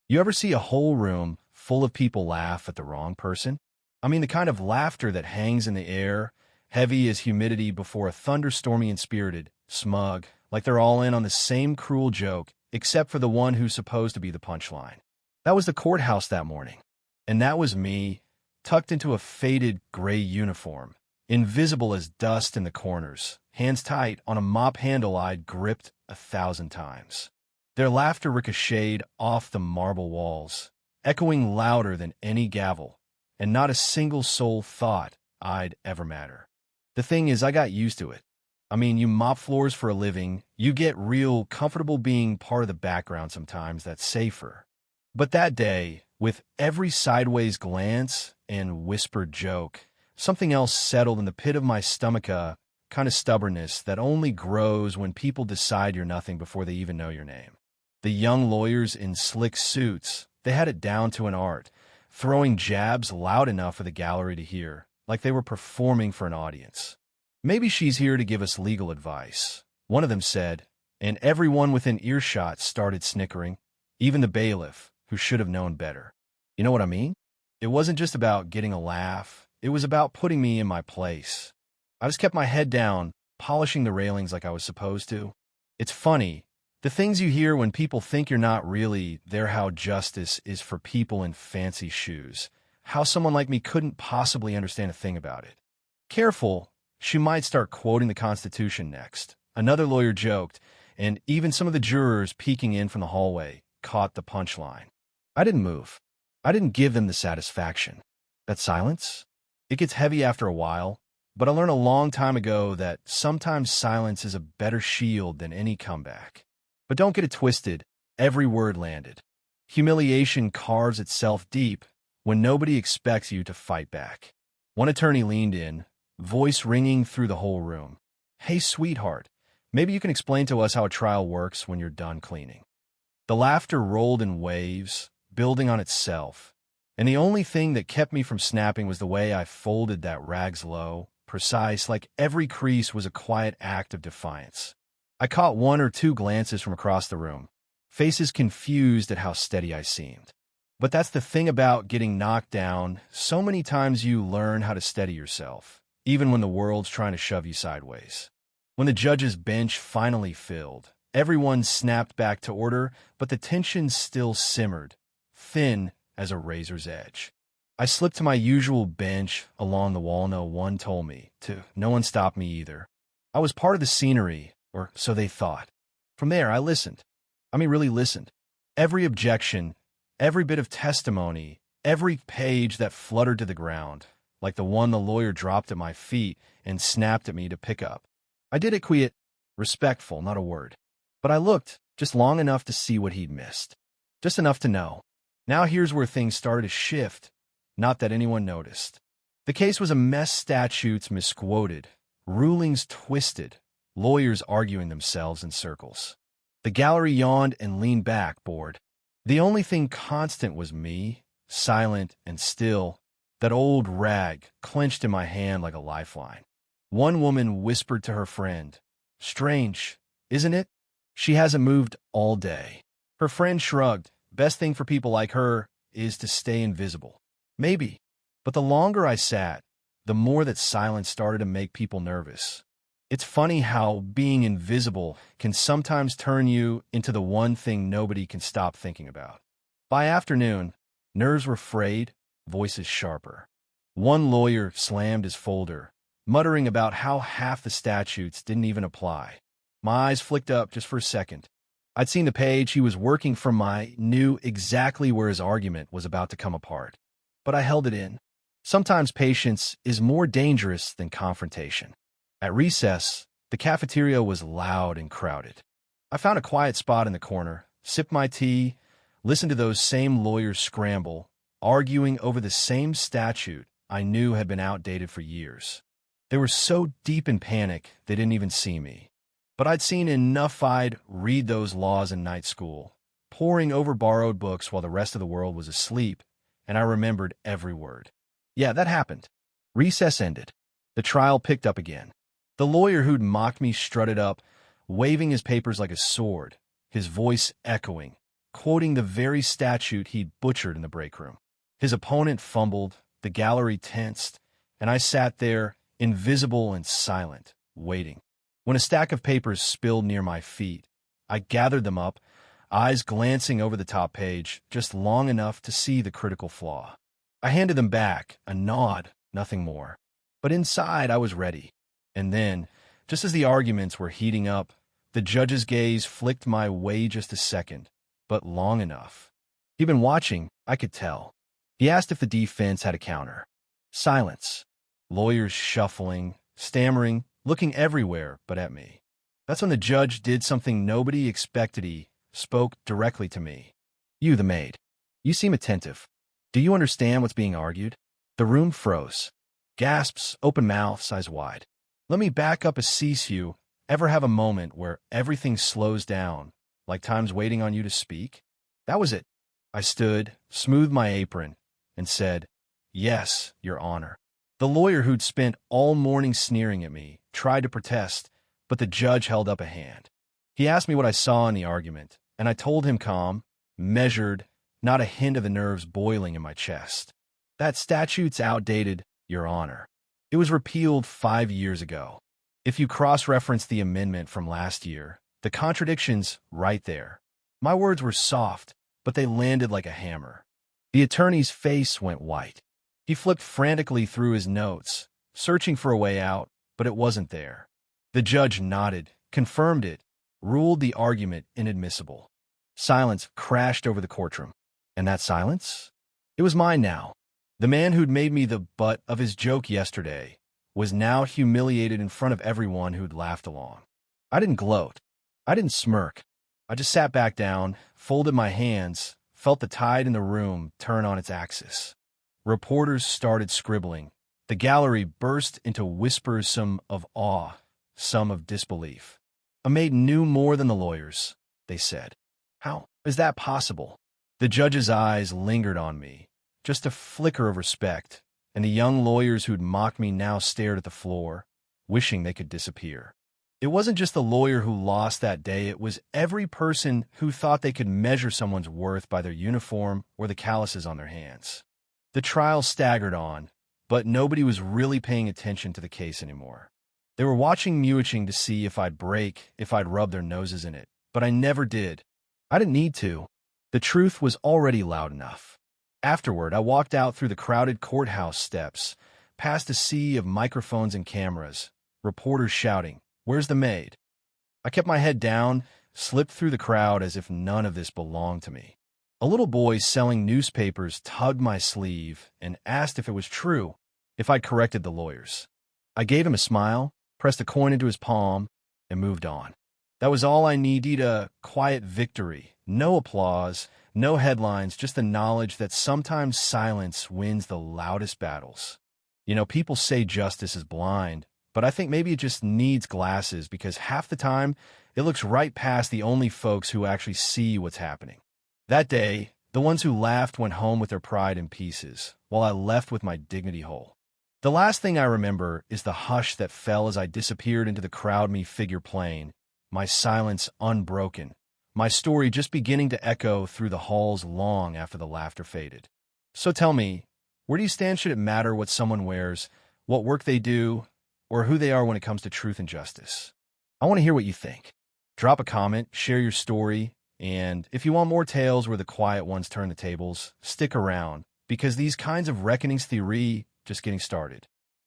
You ever see a whole room full of people laugh at the wrong person? I mean, the kind of laughter that hangs in the air, heavy as humidity before a thunderstormy and spirited, smug, like they're all in on the same cruel joke, except for the one who's supposed to be the punchline. That was the courthouse that morning. And that was me, tucked into a faded gray uniform, invisible as dust in the corners, hands tight on a mop handle I'd gripped 1,000 times. Their laughter ricocheted off the marble walls, echoing louder than any gavel, and not a single soul thought I'd ever matter. The thing is, I got used to it. I mean, you mop floors for a living, you get real comfortable being part of the background sometimes. That's safer. But that day, with every sideways glance and whispered joke, something else settled in the pit of my stomach, a kind of stubbornness that only grows when people decide you're nothing before they even know your name. The young lawyers in slick suits, they had it down to an art, throwing jabs loud enough for the gallery to hear, like they were performing for an audience. "Maybe she's here to give us legal advice," one of them said, and everyone within earshot started snickering, even the bailiff, who should have known better. You know what I mean? It wasn't just about getting a laugh, it was about putting me in my place. I just kept my head down, polishing the railings like I was supposed to. It's funny, the things you hear when people think you're not really there, how justice is for people in fancy shoes, how someone like me couldn't possibly understand a thing about it. "Careful, she might start quoting the Constitution next," another lawyer joked, and even some of the jurors peeking in from the hallway caught the punchline. I didn't move. I didn't give them the satisfaction. That silence? It gets heavy after a while, but I learned a long time ago that sometimes silence is a better shield than any comeback. But don't get it twisted, every word landed. Humiliation carves itself deep when nobody expects you to fight back. One attorney leaned in, voice ringing through the whole room. "Hey, sweetheart, maybe you can explain to us how a trial works when you're done cleaning." The laughter rolled in waves, building on itself, and the only thing that kept me from snapping was the way I folded that rags low, precise, like every crease was a quiet act of defiance. I caught one or two glances from across the room, faces confused at how steady I seemed. But that's the thing about getting knocked down. So many times you learn how to steady yourself, even when the world's trying to shove you sideways. When the judge's bench finally filled, everyone snapped back to order, but the tension still simmered, thin as a razor's edge. I slipped to my usual bench along the wall. No one told me to. No one stopped me either. I was part of the scenery, or so they thought. From there, I listened. I mean, really listened. Every objection, every bit of testimony, every page that fluttered to the ground, like the one the lawyer dropped at my feet and snapped at me to pick up. I did it quiet, respectful, not a word. But I looked just long enough to see what he'd missed. Just enough to know. Now here's where things started to shift, not that anyone noticed. The case was a mess, statutes misquoted, rulings twisted, lawyers arguing themselves in circles. The gallery yawned and leaned back, bored. The only thing constant was me, silent and still, that old rag clenched in my hand like a lifeline. One woman whispered to her friend, "Strange, isn't it? She hasn't moved all day." Her friend shrugged. "Best thing for people like her is to stay invisible." Maybe. But the longer I sat, the more that silence started to make people nervous. It's funny how being invisible can sometimes turn you into the one thing nobody can stop thinking about. By afternoon, nerves were frayed, voices sharper. One lawyer slammed his folder, muttering about how half the statutes didn't even apply. My eyes flicked up just for a second. I'd seen the page he was working from. I knew exactly where his argument was about to come apart. But I held it in. Sometimes patience is more dangerous than confrontation. At recess, the cafeteria was loud and crowded. I found a quiet spot in the corner, sipped my tea, listened to those same lawyers scramble, arguing over the same statute I knew had been outdated for years. They were so deep in panic they didn't even see me. But I'd seen enough. I'd read those laws in night school, poring over borrowed books while the rest of the world was asleep, and I remembered every word. Yeah, that happened. Recess ended. The trial picked up again. The lawyer who'd mocked me strutted up, waving his papers like a sword, his voice echoing, quoting the very statute he'd butchered in the break room. His opponent fumbled, the gallery tensed, and I sat there, invisible and silent, waiting. When a stack of papers spilled near my feet, I gathered them up, eyes glancing over the top page, just long enough to see the critical flaw. I handed them back, a nod, nothing more. But inside I was ready. And then, just as the arguments were heating up, the judge's gaze flicked my way just a second, but long enough. He'd been watching, I could tell. He asked if the defense had a counter. Silence. Lawyers shuffling, stammering, looking everywhere but at me. That's when the judge did something nobody expected. He spoke directly to me. "You, the maid. You seem attentive. Do you understand what's being argued?" The room froze. Gasps, open mouths, eyes wide. Let me back up a cease. You ever have a moment where everything slows down, like time's waiting on you to speak? That was it. I stood, smoothed my apron, and said, "Yes, Your Honor." The lawyer who'd spent all morning sneering at me tried to protest, but the judge held up a hand. He asked me what I saw in the argument, and I told him calm, measured, not a hint of the nerves boiling in my chest. "That statute's outdated, Your Honor. It was repealed 5 years ago. If you cross-reference the amendment from last year, the contradiction's right there." My words were soft, but they landed like a hammer. The attorney's face went white. He flipped frantically through his notes, searching for a way out, but it wasn't there. The judge nodded, confirmed it, ruled the argument inadmissible. Silence crashed over the courtroom. And that silence? It was mine now. The man who'd made me the butt of his joke yesterday was now humiliated in front of everyone who'd laughed along. I didn't gloat. I didn't smirk. I just sat back down, folded my hands, felt the tide in the room turn on its axis. Reporters started scribbling. The gallery burst into whispers, some of awe, some of disbelief. "A maid knew more than the lawyers," they said. "How is that possible?" The judge's eyes lingered on me, just a flicker of respect, and the young lawyers who'd mocked me now stared at the floor, wishing they could disappear. It wasn't just the lawyer who lost that day, it was every person who thought they could measure someone's worth by their uniform or the calluses on their hands. The trial staggered on, but nobody was really paying attention to the case anymore. They were watching Mewitching to see if I'd break, if I'd rub their noses in it, but I never did. I didn't need to. The truth was already loud enough. Afterward, I walked out through the crowded courthouse steps, past a sea of microphones and cameras, reporters shouting, "Where's the maid?" I kept my head down, slipped through the crowd as if none of this belonged to me. A little boy selling newspapers tugged my sleeve and asked if it was true, if I'd corrected the lawyers. I gave him a smile, pressed a coin into his palm, and moved on. That was all I needed, a quiet victory. No applause, no headlines, just the knowledge that sometimes silence wins the loudest battles. People say justice is blind, but I think maybe it just needs glasses because half the time it looks right past the only folks who actually see what's happening. That day, the ones who laughed went home with their pride in pieces, while I left with my dignity whole. The last thing I remember is the hush that fell as I disappeared into the crowd, me figure plain, my silence unbroken, my story just beginning to echo through the halls long after the laughter faded. So tell me, where do you stand? Should it matter what someone wears, what work they do, or who they are when it comes to truth and justice? I want to hear what you think. Drop a comment, share your story, and if you want more tales where the quiet ones turn the tables, stick around, because these kinds of reckonings theory just getting started.